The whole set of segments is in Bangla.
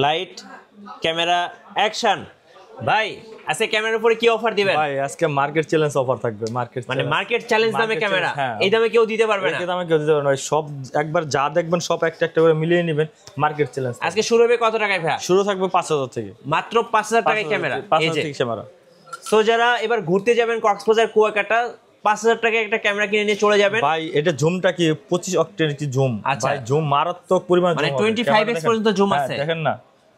Light camera action. ভাই আজকে ক্যামেরার উপরে কি অফার দিবেন? ভাই আজকে মার্কেট চ্যালেঞ্জ অফার থাকবে। মার্কেট চ্যালেঞ্জ দামে ক্যামেরা, এই দামে কেউ দিতে পারবে না। এই দামে কেউ দিতে পারবে না ভাই, সব একবার যা দেখবেন সব একটা একটা করে মিলিয়ে নেবেন। মার্কেট চ্যালেঞ্জ আজকে শুরু হবে কত টাকায় ভাই? শুরু থাকবে 5000 থেকে, মাত্র 5000 টাকায় ক্যামেরা। 5000 থেকে ক্যামেরা। সো যারা এবার ঘুরতে যাবেন কক্সবাজার কুয়াকাটা, 5000 টাকায় একটা ক্যামেরা কিনে নিয়ে চলে যাবেন। ভাই এটা জুমটা কি 25 অক্টের কি জুম ভাই, জুম মারাত্মক পরিমাণ, মানে 25x পর্যন্ত জুম আছে। দেখেন না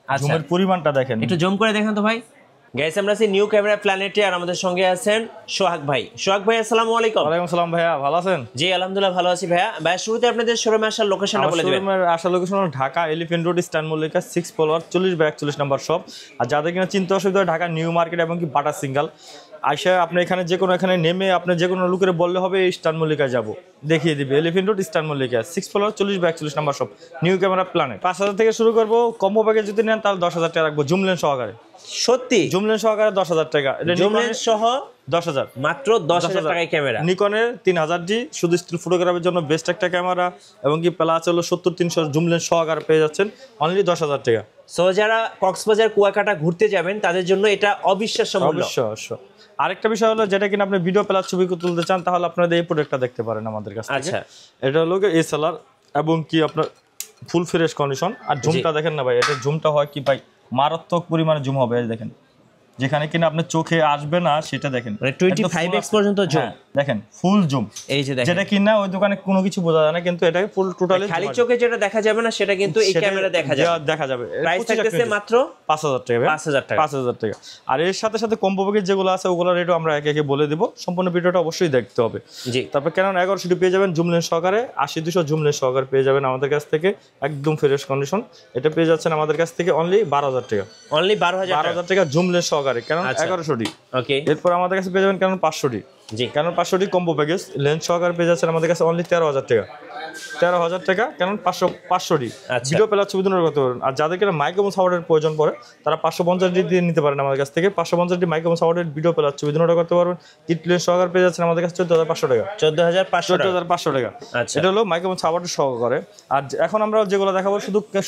জুমের পরিমাণটা দেখেন, একটু জুম করে দেখেন তো ভাই। গাইস আমরা আছি নিউ ক্যামেরা প্ল্যানেটে, আর আমাদের সঙ্গে আছেন সোহাগ ভাই। সোহাগ ভাই আসসালামু আলাইকুম। ওয়ালাইকুম আসসালাম ভাইয়া, ভালো আছেন? জি আলহামদুলিল্লাহ ভালো আছি ভাইয়া। ভাই শুরুতে আপনাদের শোরুমে আসার লোকেশনটা বলে দিবেন। শোরুমের আসার লোকেশন হলো Dhaka elephant road, stand Mallika 6 floor 40/41 number shop. আর যাদের কিনা চিন্তা অসুবিধা ঢাকা নিউ মার্কেট এবং কি বাটা সিঙ্গাল আইসা আপনি এখানে যে কোনো এখানে নেমে আপনি যে কোনো লোকের বললে হবে এই স্ট্যান্ড মল্লিকায় যাবো, দেখিয়ে দিবে। Elephant road stand Mallika 6 floor 40/41 number shop, new camera planet. 5000 থেকে শুরু করবো। কম্বো প্যাকেজ যদি নেন তাহলে 10000 টাকা রাখবো জুম লেন্স সহকারে। সত্যি জুম লেন্স সহকারে 10000 টাকা, জুম লেন্স সহ 10000, মাত্র 10000 টাকায় ক্যামেরা। নিকনের 3000D শুধু স্টিল ফটোগ্রাফির জন্য বেস্ট একটা ক্যামেরা, এবং কি প্লাস হলো 70-300 জুম লেন্স সহকারে পেয়ে যাচ্ছেন অনলি 10000 টাকা। সো যারা কক্সবাজার কুয়াকাটা ঘুরতে যাবেন তাদের জন্য এটা অবিশ্বাস্য মূল্য। অবশ্যই। আরেকটা বিষয় হলো যেটা কিনা আপনি ভিডিও প্লাস ছবি তুলতে চান তাহলে আপনাদের এই প্রোডাক্টটা দেখতে পারেন আমাদের কাছে। আচ্ছা এটা হলো এসএলআর এবং কি আপনার ফুল ফ্রেশ কন্ডিশন। আর জুমটা দেখেন না ভাই, এটা জুমটা হয় কি ভাই মারাত্মক পরিমাণে জুম হবে। দেখেন যেখানে কিনা আপনার চোখে আসবে না সেটা দেখেন, মানে 25x পর্যন্ত জুম। দেখেন ফুল জুম, এই যে দেখেন যেটা কিনা ওই দোকানে কোনো কিছু বোঝা যায় না, কিন্তু এটা ফুল টোটালি খালি চোখে যেটা দেখা যাবে না সেটা কিন্তু এই ক্যামেরা দেখা যাবে। প্রাইস থাকতেছে মাত্র 5000 টাকা। 5000 টাকা। আর এর সাথে সাথে কম্বো প্যাকেজ যেগুলো আছে ওগুলোর রেটও আমরা একে একে বলে দিব। সম্পূর্ণ ভিডিওটা অবশ্যই দেখতে হবে। জি। তারপর ক্যানন 1100 পেয়ে যাবেন জুম লেন্স সহকারে, 80-200 জুম লেন্স সহকারে পেয়ে যাবেন আমাদের কাছ থেকে একদম ফ্রেশ কন্ডিশন। এটা পেয়ে যাচ্ছেন আমাদের কাছ থেকে অনলি 12000 টাকা। অনলি 12000 টাকা জুম লেন্স সহকারে ক্যানন 1100D। ওকে, এরপর আমাদের কাছে পেয়ে যাবেন ক্যানন 500D। জি, Canon 500D combo package lens সহকারে পেয়ে যাচ্ছেন আমাদের কাছে অনলি 13000 টাকা। 13000 টাকা ক্যানন 500D। ভিডিও প্লাস ছবি তুলনা করতে পারবেন। আর যাদের কিনা মাইক্রোফোন সাপোর্টের প্রয়োজন পড়ে তারা 550D দিয়ে নিতে পারেন আমাদের কাছ থেকে। 550D মাইক্রোফোন সাপোর্টের ভিডিও প্লাস ছবি তুলনা করতে পারবেন। কিট লেন্স সহকারে পেয়ে যাচ্ছেন আমাদের কাছে 14500 টাকা। 14500 টাকা। এটা হলো মাইক্রোফোন সাপোর্টের সহকারে। আর এখন আমরা যেগুলো দেখাবো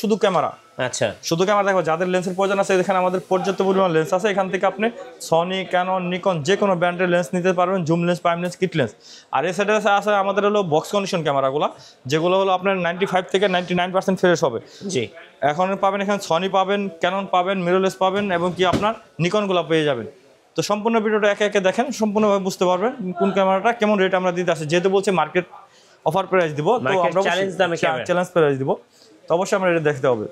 শুধু ক্যামেরা। আচ্ছা, শুধু ক্যামেরা দেখাবো। যাদের লেন্সের প্রয়োজন আছে এখানে আমাদের পর্যাপ্ত পরিমাণ লেন্স আছে। এখান থেকে আপনি সনি, ক্যানন, নিকন যে কোনো ব্র্যান্ডের লেন্স নিতে পারবেন, zoom lens, prime lens, kit lens. আর এই সাইডে আছে আমাদের হলো বক্স কন্ডিশন ক্যামেরাগুলো, যেগুলো হলো আপনার 95 থেকে 99% ফ্রেশ হবে। জি, এখন পাবেন এখানে সনি পাবেন, ক্যানন পাবেন, মিররলেস পাবেন, এবং কি আপনার নিকনগুলো পেয়ে যাবেন। তো সম্পূর্ণ ভিডিওটা একে একে দেখেন, সম্পূর্ণভাবে বুঝতে পারবেন কোন ক্যামেরাটা কেমন রেট আমরা দিতে আসি। যেহেতু বলছে মার্কেট অফার প্রাইস দিব, তো আমরা চ্যালেঞ্জ প্রাইস দিব, তো অবশ্যই আমরা এটা দেখতে হবে।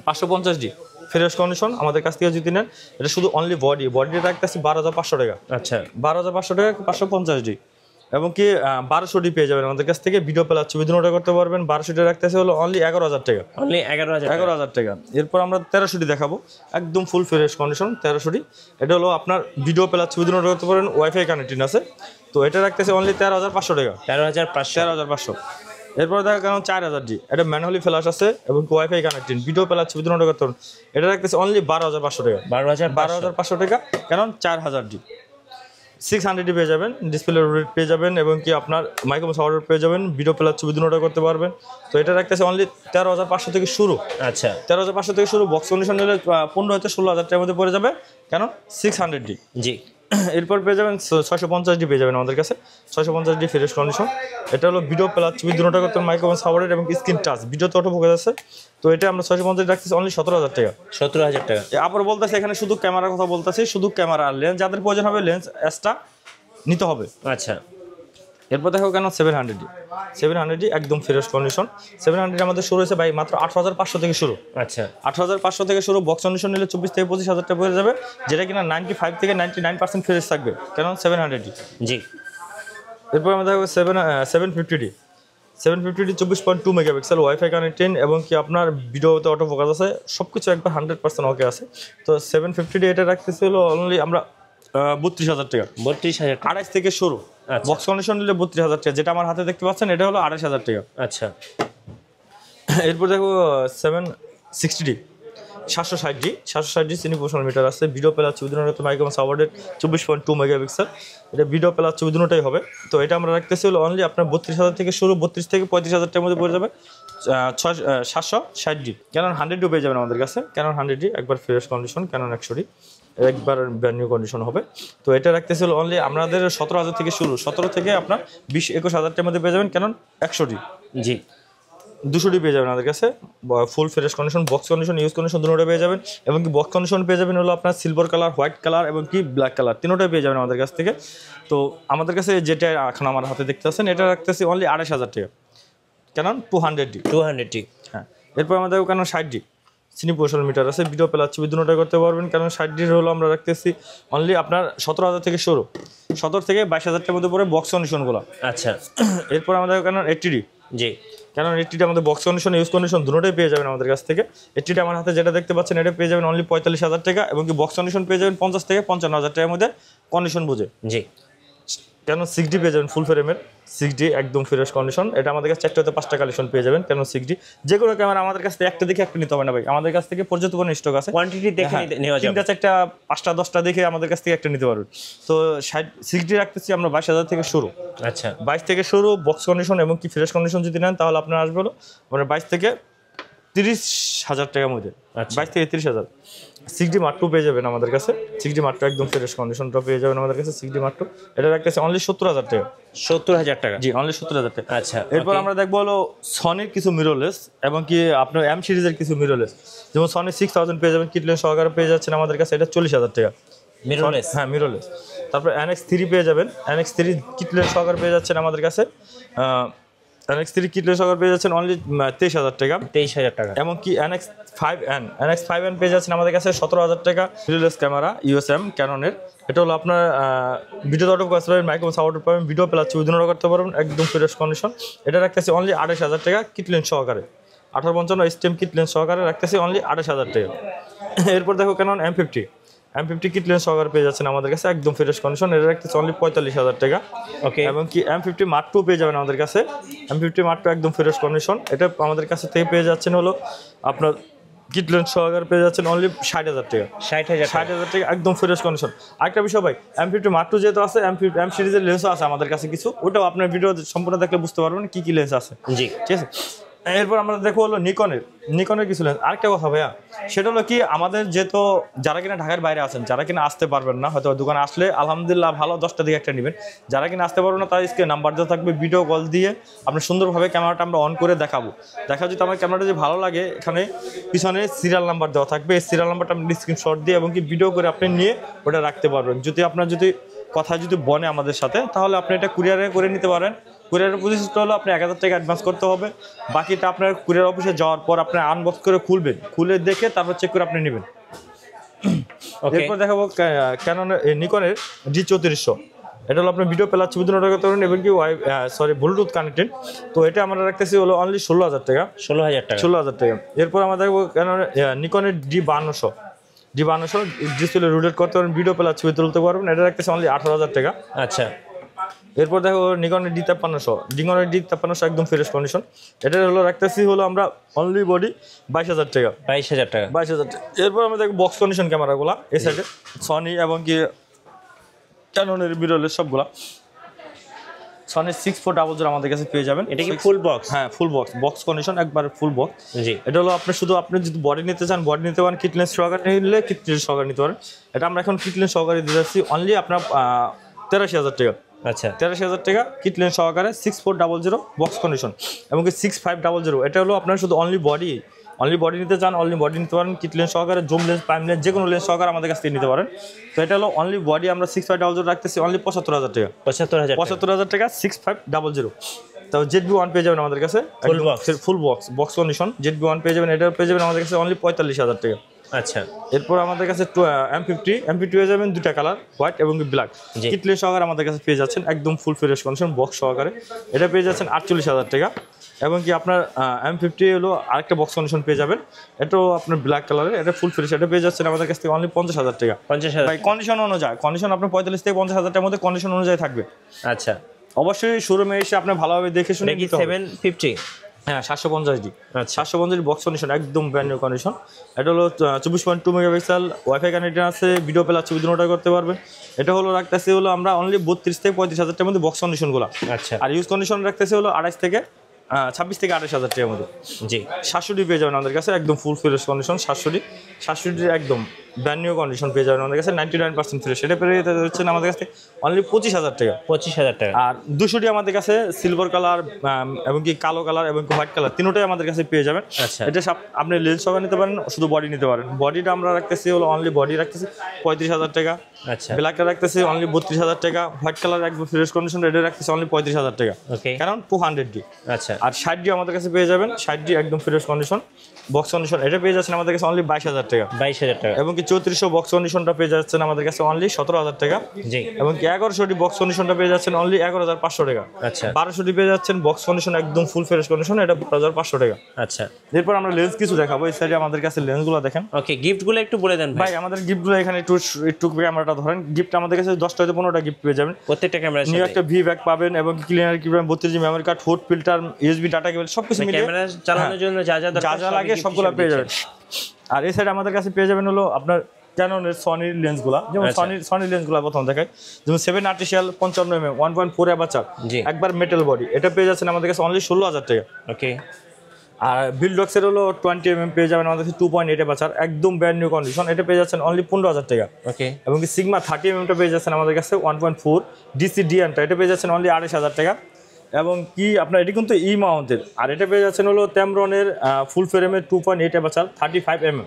550D ফ্রেশ কন্ডিশন আমাদের কাছ থেকে যদি নেন, এটা শুধু অনলি বডি রাখতেছি 12500 টাকা। আচ্ছা, 12500 টাকা 550D। এবং কি 1200D পেয়ে যাবেন আমাদের কাছ থেকে। ভিডিও প্লাস ছবি দুটো করতে পারবেন। 1200D রাখতেছে হলো অনলি 11000 টাকা। অনলি 11000 টাকা। এরপর আমরা 1300D দেখাবো, একদম ফুল ফ্রেশ কন্ডিশন 1300D। এটা হলো আপনার ভিডিও প্লাস ছবি দুটো করতে পারবেন, ওয়াইফাই কানেক্টিং আছে। তো এটা রাখতেছে অনলি 13500 টাকা। 13500। এরপর দেখা গেল 4000D, এটা ম্যানুয়ালি ফ্ল্যাশ আছে এবং ওয়াইফাই কানেক্টিং, ভিডিও প্লাস ছবি দুটো করতে পারবেন। এটা রাখতেছে অনলি 12500 টাকা। 12500 টাকা। কারণ 4000D। 600D পেয়ে যাবেন, ডিসপ্লে রেট পেয়ে যাবেন, এবং কি আপনার মাইক্রোফোন সাপোর্ট পেয়ে যাবেন, ভিডিও প্লাস ছবি দুটো করতে পারবেন। তো এটা রাখতেছে অনলি 13500 থেকে শুরু। আচ্ছা, 13500 থেকে শুরু। বক্স কন্ডিশন নিলে 15 থেকে 16000 টাকার মধ্যে পড়ে যাবে। কেন 600D। জি। এরপর পেয়ে যাবেন 650D পেয়ে যাবেন আমাদের কাছে। 650D fresh condition. এটা হলো ভিডিও প্লাস ছবি দুটো করতে মাইক্রোফোন সাপোর্টেড এবং স্ক্রিন টাচ, ভিডিওতে অটো ফোকাস আছে। তো এটা আমরা 650D রাখতেছি অনলি 17000 টাকা। 17000 টাকা। আবার বলতেছি এখানে শুধু ক্যামেরার কথা বলতেছি, শুধু ক্যামেরা আর লেন্স যাদের প্রয়োজন হবে লেন্স এক্সট্রা নিতে হবে। আচ্ছা, এরপর দেখো কেন 700D একদম ফ্রেশ কন্ডিশন। 700D আমাদের শুরু হয়েছে ভাই মাত্র 8500 থেকে শুরু। আচ্ছা, 8500 থেকে শুরু। বক্স কন্ডিশন নিলে 24 থেকে 25000 টাকা পড়ে যাবে, যেটা কিনা 95 থেকে 99% ফ্রেশ থাকবে। কেন 700D। জি। এরপর আমরা দেখো 750D 24.2 মেগাপিক্সেল, ওয়াইফাই কানেক্টিং, এবং কি আপনার ভিডিওতে অটো ফোকাস আছে, সব কিছু একবার 100% ওকে আছে। তো 750D এটা রাখতেছি হলো অনলি আমরা 32000 টাকা। 32000 28 থেকে শুরু। বক্স কন্ডিশন নিলে 32000 টাকা, যেটা আমার হাতে দেখতে পাচ্ছেন এটা হলো 28000 টাকা। আচ্ছা, এরপর দেখো 760D 760D সিনি প্রোশনাল মিটার আছে, ভিডিও প্লাস ছবি দুটো মাইক্রোফোন সাপোর্টেড 24.2 মেগাপিক্সেল। এটা ভিডিও প্লাস ছবি দুটোই হবে। তো এটা আমরা রাখতেছি হলো অনলি আপনার 32000 থেকে শুরু, 32 থেকে 35000 টাকার মধ্যে পড়ে যাবে। 760D, ক্যানন 100D পেয়ে যাবেন আমাদের কাছে। ক্যানন 100D একবার ফ্রেশ কন্ডিশন, ক্যানন 100D একবার ব্র্যান্ড নিউ কন্ডিশন হবে। তো এটা রাখতেছিল অনলি আমাদের 17,000 থেকে শুরু, 17 থেকে আপনার 20-21 হাজারটার মধ্যে পেয়ে যাবেন ক্যানন 100D। জি 200D পেয়ে যাবেন আমাদের কাছে, full fresh condition, box condition, use condition দুটোটা পেয়ে যাবেন। এবং কি বক্স কন্ডিশন পেয়ে যাবেন হলো আপনার সিলভার কালার, হোয়াইট কালার এবং কি ব্ল্যাক কালার, তিনোটাই পেয়ে যাবেন আমাদের কাছ থেকে। তো আমাদের কাছে যেটা এখন আমার হাতে দেখতে পাচ্ছেন এটা রাখতেছি অনলি 28,000 টাকা, ক্যানন 200D। হ্যাঁ, এরপর আমাদের ক্যানন 60D সিনি পোশাল মিটার আছে, ভিডিও প্লাস ছবি দুটোটা করতে পারবেন। কারণ 60D হলো আমরা রাখতেছি অনলি আপনার 17,000 থেকে শুরু, 17 থেকে 22,000টার মধ্যে পড়ে বক্স কন্ডিশনগুলো। আচ্ছা, এরপর আমাদের ক্যানন 80D। জি কারণ 80D আমাদের বক্স কন্ডিশন, ইউজ কন্ডিশন দুটোটাই পেয়ে যাবেন আমাদের কাছ থেকে। 80D আমার হাতে যেটা দেখতে পাচ্ছেন এটা পেয়ে যাবেন অনলি 45,000 টাকা, এবং কি বক্স কন্ডিশন পেয়ে যাবেন 50 থেকে 55,000 টাকার মধ্যে কন্ডিশন বুঝে। জি কেন 6D পেয়ে যাবেন ফুল ফ্রেমের, 6D একদম ফ্রেশ কন্ডিশন। এটা আমাদের কাছে 4টা হতে 5টা কালেকশন পেয়ে যাবেন। কেন 6D যে কোনো ক্যামেরা আমাদের কাছ থেকে একটা দেখে একটা নিতে হবে না ভাই, আমাদের কাছ থেকে পর্যাপ্ত পরিমাণে স্টক আছে, কোয়ান্টিটি দেখে নেওয়া যাবে। 3টা 4টা 5টা 10টা দেখে আমাদের কাছ থেকে একটা নিতে পারবেন। তো 6D রাখতেছি আমরা 22,000 থেকে শুরু, আচ্ছা 22 থেকে শুরু বক্স কন্ডিশন এবং কি ফ্রেশ কন্ডিশন যদি নেন তাহলে আপনার আসবে হলো মানে 22 থেকে 30,000 টাকার মধ্যে, 22 থেকে 30,000। 6D Mark II পেয়ে যাবেন আমাদের কাছে, 6D Mark II একদম ফ্রেশ কন্ডিশনটা পেয়ে যাবেন আমাদের কাছে। 6D Mark II এটা রাখতেছে অনলি 70,000 টাকা। 70,000 টাকা? জি অনলি 70,000 টাকা। আচ্ছা, এরপর আমরা দেখবো হলো সনির কিছু মিররলেস এবং কি আপনার এম সিরিজের কিছু মিররলেস, যেমন সনি 6000 পেয়ে যাবেন, কিটলেন সহকারে পেয়ে যাচ্ছেন আমাদের কাছে, এটা 40,000 টাকা মিররলেস। হ্যাঁ মিররলেস। তারপর NX3 পেয়ে যাবেন, NX3 কিটলেন সহকারে পেয়ে যাচ্ছেন আমাদের কাছে, NX3 কিটলেন সহকারে পেয়ে যাচ্ছেন অনলি 23,000 টাকা। 23,000 টাকা। এমনকি NX5N পেয়ে যাচ্ছেন আমাদের কাছে 17,000 টাকা। মিররলেস ক্যামেরা USM ক্যাননের, এটা হলো আপনার ভিডিও অটো করতে পারবেন, মাইক্রো সাপোর্ট পাবেন, ভিডিও প্লাস ছবি দুটো করতে পারবেন, একদম ফ্রেশ কন্ডিশন। এটা রাখতেছি অনলি 28,000 টাকা কিটলেন সহকারে, 1855 স্টেম কিটলেন সহকারে রাখতেছি অনলি 28,000 টাকা। এরপর দেখো ক্যানন M50 কিটলেন সহকারে পেয়ে যাচ্ছেন আমাদের কাছে, একদম ফ্রেশ কন্ডিশন, এটা রাখতেছি অনলি 45,000 টাকা। ওকে। এবং কি M50 Mark II পেয়ে যাবেন আমাদের কাছে, M50 Mark II একদম ফ্রেশ কন্ডিশন, এটা আমাদের কাছে থেকে পেয়ে যাচ্ছেন হলো আপনার কিটলেন সহকারে পেয়ে যাচ্ছেন অনলি 60,000 টাকা। 60,000 টাকা একদম ফ্রেশ কন্ডিশন। আরেকটা বিষয় ভাই, M50 Mark II যেহেতু আছে, M সিরিজের লেন্সও আছে আমাদের কাছে কিছু, ওটাও আপনার ভিডিও সম্পূর্ণ দেখলে বুঝতে পারবেন কি কি লেন্স আছে। জি ঠিক আছে। এরপর আমরা দেখো হলো নিকনের কিছু লেন্স। আরেকটা কথা ভাইয়া, সেটা হলো কি আমাদের যেহেতু যারা কিনা ঢাকার বাইরে আছেন, যারা কিনা আসতে পারবেন না, হয়তো দোকানে আসলে আলহামদুলিল্লাহ ভালো 10টা দিকে একটা নেবেন। যারা কিনা আসতে পারবেন না তার স্ক্রিনে নাম্বার দেওয়া থাকবে, ভিডিও কল দিয়ে আপনি সুন্দরভাবে ক্যামেরাটা আমরা অন করে দেখাবো। যদি আমার ক্যামেরাটা যদি ভালো লাগে, এখানে পিছনে সিরিয়াল নাম্বার দেওয়া থাকবে, এই সিরিয়াল নাম্বারটা আপনি স্ক্রিনশট দিয়ে এবং কি ভিডিও করে আপনি নিয়ে ওটা রাখতে পারবেন। যদি আপনার কথা বনে আমাদের সাথে, তাহলে আপনি এটা কুরিয়ারে করে নিতে পারেন। কুরিয়ারের প্রসেসটা হলো আপনি 1,000 টাকা অ্যাডভান্স করতে হবে, বাকিটা আপনার কুরিয়ার অফিসে যাওয়ার পর আপনি আনবক্স করে খুলবেন, খুলে দেখে তারপর চেক করে আপনি নেবেন। এরপর দেখাবো নিকনের D3400, এটা হলো আপনার ভিডিও প্লাস ছবি দুটো করতে পারবেন এবং কি ব্লুটুথ কানেক্টেড। তো এটা আমরা রাখতেছি হলো অনলি 16,000 টাকা। 16,000 টাকা। এরপর আমরা দেখবো নিকনের D5200 ডিসপ্লে রোটেট করতে পারবেন, ভিডিও প্লাস ছবি তুলতে পারবেন, এটা রাখতেছে অনলি 18,000 টাকা। আচ্ছা। এরপর দেখো নিকনের D5300 একদম ফ্রেশ কন্ডিশন, এটা হলো রাখতেছি হলো আমরা অনলি বডি 22,000 টাকা। 22,000 টাকা। এরপর আমরা দেখো বক্স কন্ডিশন ক্যামেরাগুলো এই সাইডে, সনি এবং কি ক্যাননের মিররলেস সবগুলা। সনি 6400 আমাদের কাছে পেয়ে যাবেন। এটা কি ফুল বক্স? হ্যাঁ ফুল বক্স কন্ডিশন, একবার ফুল বক্স। জি। এটা হলো আপনি যদি বডি নিতে চান বডি নিতে পারেন, কিটলেন্স সহকারে নিলে কিটলেন্স সহকারে নিতে পারেন। এটা আমরা এখন কিটলেন্স সহকারে দিয়ে যাচ্ছি অনলি আপনার 83,000 টাকা। আচ্ছা 83,000 টাকা কিটলেন সহকারে 6400 বক্স কন্ডিশন এবং 6500। এটা হলো আপনার শুধু অনলি বডি নিতে চান, অনলি বডি নিতে পারেন, কিটলেন সহকারে, জুম লেন্স, প্রাইম লেন্স, যে কোনো লেন্স সহকারে আমাদের কাছ থেকে নিতে পারেন। তো এটা হলো অনলি বডি আমরা 6500 রাখতেছি অনলি 75,000 টাকা। 75,000 টাকা 6500। তো ZB1 পেয়ে যাবেন আমাদের কাছে ফুল বক্স কন্ডিশন, ZB1 পেয়ে যাবেন, এটা পেয়ে যাবেন আমাদের কাছে অনলি 45,000 টাকা। আচ্ছা। এরপর আমাদের কাছে M50 পেয়ে যাবেন, দুটা কালার, হোয়াইট এবং ব্ল্যাক। কিটলেন সহকারে আমাদের কাছে পেয়ে যাচ্ছেন একদম ফুল ফ্রেশ কন্ডিশন বক্স সহকারে, এটা পেয়ে যাচ্ছেন 48,000 টাকা। এবং কি আপনার M50 হলো আরেকটা বক্স কন্ডিশন পেয়ে যাবেন, এটাও আপনার ব্ল্যাক কালারের, এটা ফুল ফ্রেশ, এটা পেয়ে যাচ্ছেন আমাদের কাছ থেকে অনলি 50,000 টাকা। 50,000 কন্ডিশন অনুযায়ী, কন্ডিশন আপনার 45 থেকে 50,000 টাকার মধ্যে কন্ডিশন অনুযায়ী থাকবে। আচ্ছা। অবশ্যই শোরুমে এসে আপনি ভালোভাবে দেখে শুনে নিতে হবে। 750 হ্যাঁ 750D। আচ্ছা 750D বক্স কন্ডিশন, একদম ব্র্যান্ড নিউ কন্ডিশন। এটা হলো 24.2 মেগাপিক্সেল, ওয়াইফাই কানেক্টেড আছে, ভিডিও প্লাস ছবি দুটোটা করতে পারবে। এটা হলো রাখতেছি হলো আমরা অনলি 32 থেকে 35,000 টাকার মধ্যে বক্স কন্ডিশনগুলো। আচ্ছা। আর ইউজ কন্ডিশন রাখতেছি হলো 28 থেকে 26 থেকে 28,000 টাকার মধ্যে। জি 700 পেয়ে যাবেন আমাদের কাছে একদম ফুল ফ্রেশ কন্ডিশন। 700 একদম ব্র্যান্ড নিউ কন্ডিশন পেয়ে যাবেন আমাদের কাছে 99% ফ্রেশ। এটা পেয়ে যাচ্ছেন আমাদের কাছে অনলি 25,000 টাকা। 25,000 টাকা। আর 200টি আমাদের কাছে সিলভার কালার এবং কি কালো কালার এবং হোয়াইট কালার তিনটাই আমাদের কাছে পেয়ে যাবেন। আচ্ছা। এটা আপনি লেন্স সহ নিতে পারেন, শুধু বডি নিতে পারেন। বডিটা আমরা রাখতেছি হলো অনলি বডি রাখতেছি 35,000 টাকা। আচ্ছা ব্ল্যাকটা রাখতেছি অনলি 32,000 টাকা। হোয়াইট কালার একদম ফ্রেশ কন্ডিশন এটা রাখতেছি অনলি 35,000 টাকা। ওকে কারণ 200D। আচ্ছা আর 60D আমাদের কাছে পেয়ে যাবেন, 60D একদম ফ্রেশ কন্ডিশন বক্স কন্ডিশন এটা পেয়ে যাচ্ছেন আমাদের কাছে অনলি 22,000 টাকা। 22,000 টাকা। এবং কি 3400 বক্স কন্ডিশনটা পেয়ে যাচ্ছেন আমাদের কাছে অনলি 17,000 টাকা। জি এবং কি 1100টি বক্স কন্ডিশনটা পেয়ে যাচ্ছেন অনলি 11,500 টাকা। আচ্ছা 1200টি পেয়ে যাচ্ছেন বক্স কন্ডিশন একদম ফুল ফ্রেশ কন্ডিশন এটা 12,500 টাকা। আচ্ছা এরপর আমরা লেন্স কিছু দেখাবো। এই সাইডে আমাদের কাছে লেন্সগুলো দেখেন। ওকে গিফটগুলো একটু বলে দেন ভাই। ভাই আমাদের গিফটগুলো এখানে একটু ক্যামেরাটা ধরেন। গিফট আমাদের কাছে 10টা থেকে 15টা গিফট পেয়ে যাবেন। প্রত্যেকটা ক্যামেরার নিউ সাথে একটা ভি ব্যাগ পাবেন এবং ক্লিনার কি পাবেন, 32 memory card, food filter, USB data cable সবকিছু মিলিয়ে ক্যামেরা চালানোর জন্য যা যা যা দরকার যা লাগে সবগুলো পেয়ে যাবেন। আর এই সাইডে আমাদের কাছে পেয়ে যাবেন হলো আপনার ক্যাননের সনির লেন্সগুলো। যেমন সনির লেন্সগুলো প্রথম দেখায়, যেমন 7 আর্টিফিশিয়াল 55mm 1.4 অ্যাপারচার জি একবার মেটাল বডি এটা পেয়ে যাচ্ছেন আমাদের কাছে অনলি 16,000 টাকা। ওকে আর বিলডক্সের হলো 20mm পেয়ে যাবেন আমাদের কাছে 2.8 অ্যাপারচার একদম ব্র্যান্ড নিউ কন্ডিশন এটা পেয়ে যাচ্ছেন অনলি 15,000 টাকা। ওকে এবং কি সিগমা 30mm পেয়ে যাচ্ছেন আমাদের কাছে 1.4 ডিসি ডিএনটা এটা পেয়ে যাচ্ছেন অনলি 28,000 টাকা। এবং কি আপনার এটি কিন্তু ই মাউন্টের, আর এটা পেয়ে যাচ্ছেন হলো টেমরনের ফুল ফ্রেমের 2.8 অ্যাপারচার 35mm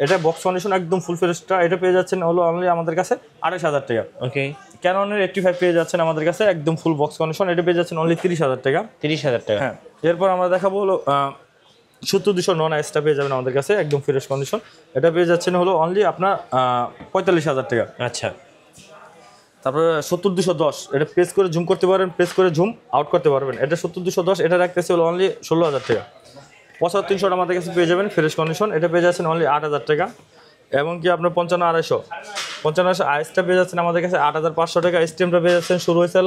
এটা বক্স কন্ডিশন একদম ফুল ফ্রেশটা এটা পেয়ে যাচ্ছেন হলো অনলি আমাদের কাছে 28,000 টাকা। ওকে ক্যাননের 85 পেয়ে যাচ্ছেন আমাদের কাছে একদম ফুল বক্স কন্ডিশন এটা পেয়ে যাচ্ছেন অনলি 30,000 টাকা। 30,000 টাকা। হ্যাঁ এরপর আমরা দেখাবো হলো 70-200 নন আইসটা পেয়ে যাবেন আমাদের কাছে একদম ফ্রেশ কন্ডিশন এটা পেয়ে যাচ্ছেন হলো অনলি আপনার 45,000 টাকা। আচ্ছা তারপরে 70-210 এটা প্রেস করে জুম করতে পারবেন, প্রেস করে জুম আউট করতে পারবেন। এটা 70-210 এটা রাখতেছে হলো অনলি 16,000 টাকা। 75-300 আমাদের কাছে পেয়ে যাবেন ফ্রেশ কন্ডিশন এটা পেয়ে যাচ্ছেন অনলি 8,000 টাকা। এবং কি আপনার 55-250 আইসটা পেয়ে যাচ্ছেন আমাদের কাছে 8,500 টাকা। স্টেমটা পেয়ে যাচ্ছেন শুরু হয়েছে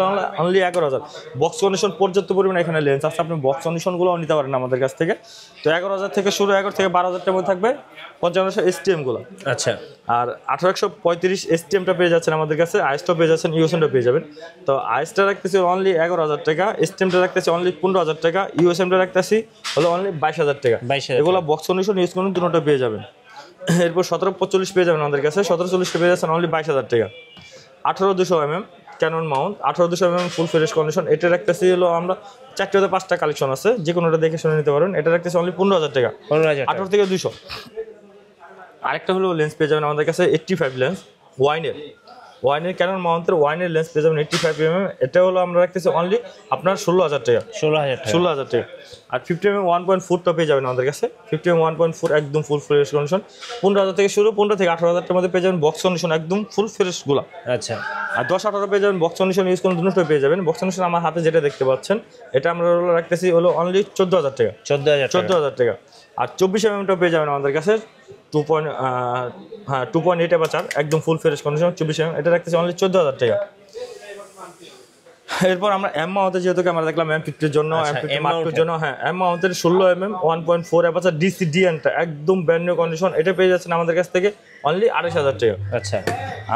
অনলি 11,000। বক্স কন্ডিশন পর্যাপ্ত পরিমাণে এখানে লেন্স আছে, আপনি বক্স কন্ডিশনগুলোও নিতে পারেন আমাদের কাছ থেকে। তো 11,000 থেকে শুরু, 11 থেকে 12,000 টাকার মধ্যে থাকবে 55 এসটিএমগুলো। আচ্ছা আর 1835 এসটিএমটা পেয়ে যাচ্ছেন আমাদের কাছে, আইসটা পেয়ে যাচ্ছেন, ইউএসএমটা পেয়ে যাবেন। তো আইসটা রাখতেছি অনলি 11,000 টাকা, এসটিএমটা রাখতেছি অনলি 15,000 টাকা, ইউএসএমটা রাখতেছি হলো অনলি 22,000 টাকা। 22,000 এগুলো বক্স কন্ডিশন ইউজ করুন, দুটোটা পেয়ে যাবেন। এরপর 1745 পেয়ে যাবেন আমাদের কাছে, 1740 পেয়ে যাচ্ছেন অনলি 22,000 টাকা। 18-200mm Canon mount 18-200mm full fresh condition এটা রাখতেছি হলো আমরা 4টা থেকে 5টা কালেকশন আছে, যে কোনোটা দেখে শুনে নিতে পারবেন। এটা রাখতেছি অনলি 15,000 টাকা। 18 থেকে 200। আরেকটা হলো লেন্স পেয়ে যাবেন আমাদের কাছে 85 লেন্স ওয়াইনের ক্যানন মাউন্টের ওয়াইনের লেন্স পেয়ে যাবেন 85mm এটা হলো আমরা রাখতেছি অনলি আপনার 16,000 টাকা। 16,000 টাকা। আর 50mm 1.4টা পেয়ে যাবেন আমাদের কাছে, 50mm 1.4 একদম ফুল ফ্রেশ কন্ডিশন 15,000 থেকে শুরু, 15 থেকে 18,000 টাকার মধ্যে পেয়ে যাবেন বক্স কন্ডিশন একদম ফুল ফ্রেশগুলো। আচ্ছা আর 10-18 পেয়ে যাবেন বক্স কন্ডিশন ইউজ করুন, দুটোই পেয়ে যাবেন। বক্স কন্ডিশন আমার হাতে যেটা দেখতে পাচ্ছেন এটা আমরা রাখতেছি হলো অনলি 14,000 টাকা। 14,000 টাকা। আর 24mmটা পেয়ে যাবেন আমাদের কাছে 2.8 অ্যাপারচার একদম ফুল ফ্রেশ কন্ডিশন 24mm এটা রাখতেছি অনলি 14,000 টাকা। এরপর আমরা এম মাউন্টের যেহেতু ক্যামেরা দেখলাম M50 এর জন্য, M50 মার্কের জন্য, হ্যাঁ এম মাউন্টের 16mm 1.4 অ্যাপারচার ডিসি ডিএনটা একদম ব্র্যান্ড নিউ কন্ডিশন এটা পেয়ে যাচ্ছেন আমাদের কাছ থেকে অনলি 28,000 টাকা। আচ্ছা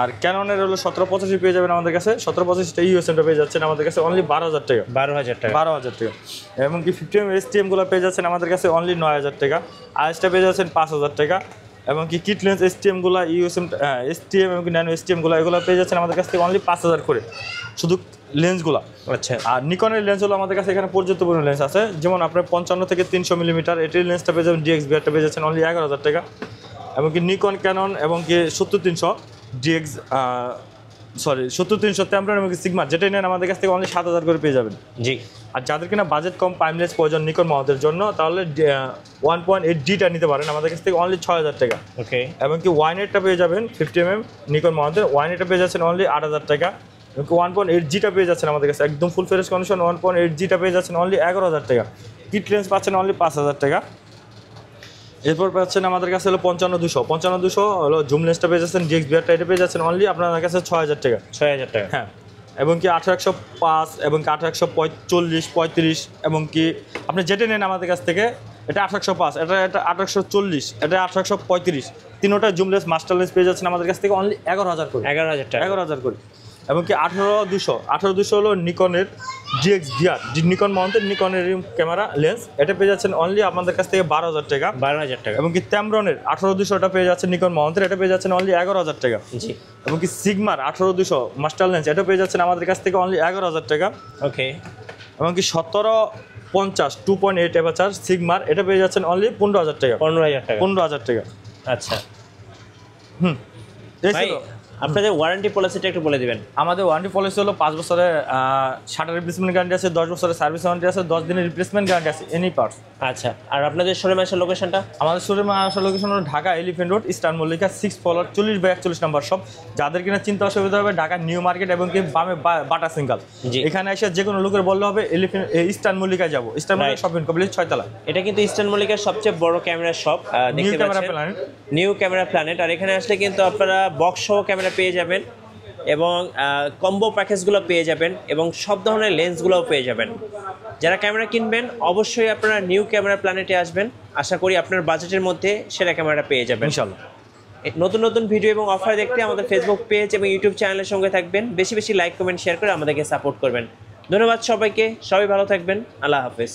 আর ক্যাননের হলো 1785 পেয়ে যাবেন আমাদের কাছে, 1785টা ইউএসএমটা পেয়ে যাচ্ছেন আমাদের কাছে অনলি 12,000 টাকা। 12,000 টাকা। এবং কি 50mm এসটিএম গুলো পেয়ে যাচ্ছেন আমাদের কাছে অনলি 9,000 টাকা। আইএসটা পেয়ে যাচ্ছেন 5,000 টাকা। এবং কি কিট লেন্স এসটিএম গুলো, ইউএসএম এসটিএম এবং ন্যানো এসটিএম গুলো এগুলো পেয়ে যাচ্ছেন আমাদের কাছ থেকে অনলি 5,000 করে শুধু লেন্সগুলো। আচ্ছা আর নিকনের লেন্স হলো আমাদের কাছে এখানে পর্যাপ্ত পরিমাণ লেন্স আছে, যেমন আপনার 55 থেকে 300mm এটির লেন্সটা পেয়ে যাবেন ডিএক্স বিআরটা পেয়ে যাচ্ছেন অনলি 11,000 টাকা। এবং কি নিকন ক্যানন এবং কি 70-300 ডিএক্স 70-300 টেম্পোরারি এবং সিগমা যেটা নেন আমাদের কাছ থেকে অনলি 7,000 করে পেয়ে যাবেন। জি আর যাদের কিনা বাজেট কম পাইমলেস প্রয়োজন নিকন মাউন্টের জন্য তাহলে 1.8Dটা নিতে পারেন আমাদের কাছ থেকে অনলি 6,000 টাকা। ওকে এবং কি ওয়াইনেটটা পেয়ে যাবেন 50mm নিকন মাউন্টের ওয়াইনেটটা পেয়ে যাচ্ছেন অনলি 8,000 টাকা। এবং কি 1.8Gটা পেয়ে যাচ্ছেন আমাদের কাছে একদম ফুল ফ্রেশ কন্ডিশন 1.8Gটা পেয়ে যাচ্ছেন অনলি 11,000 টাকা। কিট লেন্স পাচ্ছেন অনলি 5,000 টাকা। এরপর পাচ্ছেন আমাদের কাছে হলো 55-200 হলো জুম লেন্সটা পেয়ে যাচ্ছেন ডিএক্স বিআরটা এটা পেয়ে যাচ্ছেন অনলি আপনাদের কাছে 6,000 টাকা। 6,000 টাকা হ্যাঁ। এবং কি 18-105 এবং কি 18-45 এবং কি আপনি যেটা নেন আমাদের কাছ থেকে এটা 1805 এটা 1840 এটা 1835 তিনোটা জুম লেন্স মাস্টার লেন্স পেয়ে যাচ্ছেন আমাদের কাছ থেকে অনলি 11,000 করে। 11,000 টাকা। 11,000 করে। এবং কি 18200 হলো নিকনের DXVR, নিকন মাউন্টেড নিকনের ক্যামেরা লেন্স। এটা পেয়ে যাচ্ছেন অনলি আপনাদের কাছ থেকে 12,000 টাকা। 12,000 টাকা। এবং কি Tamron'ের 18200টা পেয়ে যাচ্ছেন নিকন মাউন্টেড, এটা পেয়ে যাচ্ছেন অনলি 11,000 টাকা। জি। এবং কি সিগমার 18200 মাস্টার লেন্স, এটা পেয়ে যাচ্ছেন আমাদের কাছ থেকে অনলি 11,000 টাকা। ওকে। এবং কি 1750 2.8 অ্যাপারচার সিগমার, এটা পেয়ে যাচ্ছেন অনলি 15,000 টাকা। 15,000 টাকা। 15,000 টাকা। আচ্ছা এই ভাই, ছিল। আপনাদের ওয়ারেন্টি পলিসিটা একটু বলে দিবেন। আমাদের ওয়ারেন্টি পলিসি হলো 5 বছরের শাটার রিপ্লেসমেন্ট গ্যারান্টি আছে, 10 বছরের সার্ভিস ওয়ারেন্টি আছে, 10 দিনের রিপ্লেসমেন্ট গ্যারান্টি আছে এনি পার্টস। আচ্ছা, আর আপনাদের শোরুম আসার লোকেশনটা? আমাদের শোরুমে আসার লোকেশন হলো Dhaka elephant road, eastern Mallika 6 floor 40/41 নম্বর শপ। যাদের কিনা চিন্তা অসুবিধা হবে, ঢাকা নিউ মার্কেট এবং কি বামে বাটা সিঙ্গাল, জি। এখানে এসে যে কোনো লোকের বললে হবে ইস্টার্ন মল্লিকায় যাবো। ইস্টার্ন মল্লিকা শপিং কমপ্লেক্স 6 তলা। এটা কিন্তু ইস্টার্ন মল্লিকার সবচেয়ে বড় ক্যামেরা শপ, দেখতে ক্যামেরা পাচ্ছেন প্ল্যানেট, নিউ ক্যামেরা প্ল্যানেট। আর এখানে আসলে কিন্তু আপনারা বক্স সহ ক্যামেরা পেয়ে যাবেন এবং কম্বো প্যাকেজগুলো পেয়ে যাবেন এবং সব ধরনের লেন্সগুলোও পেয়ে যাবেন। যারা ক্যামেরা কিনবেন অবশ্যই আপনারা নিউ ক্যামেরা প্ল্যানেটে আসবেন, আশা করি আপনার বাজেটের মধ্যে সেরা ক্যামেরাটা পেয়ে যাবেন ইনশাআল্লাহ। নতুন নতুন ভিডিও এবং অফার দেখতে আমাদের ফেসবুক পেজ এবং ইউটিউব চ্যানেলের সঙ্গে থাকবেন। বেশি বেশি লাইক কমেন্ট শেয়ার করে আমাদেরকে সাপোর্ট করবেন। ধন্যবাদ সবাইকে, সবাই ভালো থাকবেন। আল্লাহ হাফেজ।